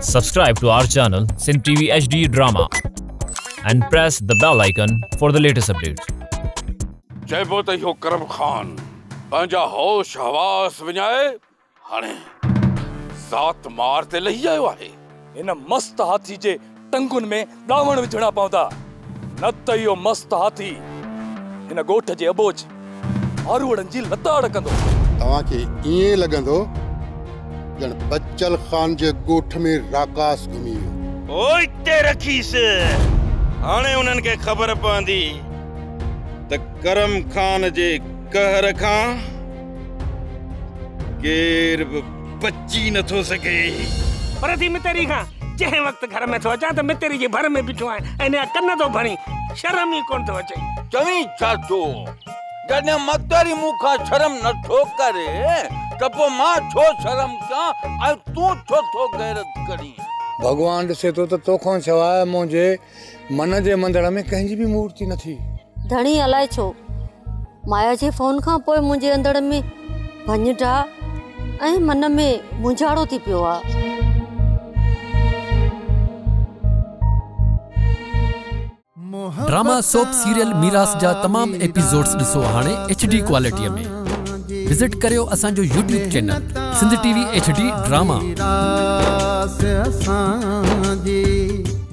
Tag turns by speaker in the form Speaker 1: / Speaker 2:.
Speaker 1: Subscribe to our channel Sindh TV HD Drama and press the bell icon for the latest updates.
Speaker 2: चइबो त इहो करम खान पंहिंजा होश हवास विञाए हाणे ज़ात मार ते लही आयो आहे।
Speaker 3: इन मस्त हाथी जे टंगुन में दावण विझणा पवंदा, न त इहो मस्त हाथी इन ॻोठ जे अबोच आरूड़नि जी लता अड़कंदो।
Speaker 4: तव्हांखे ईअं लॻंदो ॼण बच्चल खान जे ॻोठ में राकास घुमी वियो।
Speaker 5: ओ इते रखीस, हाणे उन्हनि खे ख़बर पवंदी त करम खान जे कहर खां केर बि बची नथो सघे।
Speaker 6: पर थी मितेरी खां जंहिं वक़्तु घर में थो अचां त मितेरी जे भर में बीठो आहियां ऐं हिन कन थो भणी, शर्म ई कोन थो अचे।
Speaker 2: चवी छा थो जॾहिं मतेरी मूंखां शर्म नथो करे त पोइ मां छो शर्म कयां ऐं तूं छो थो गैरत करी।
Speaker 7: भगवान ॾिसे थो त तोखां सवाइ मुंहिंजे मन जे मंदर में कंहिंजी बि मूर्ति नथी।
Speaker 8: धणी अलाए छो माया जे फोन खां पोइ मुंहिंजे अंदर में भञटा ऐं मन में मुंझाड़ो थी पियो आहे।
Speaker 9: ड्रामा सोप सीरियल मीरास जा तमाम एपिसोड्स ॾिसो हाणे HD क्वालिटीअ में। विजिट करियो असांजो YouTube channel Sindh TV HD drama.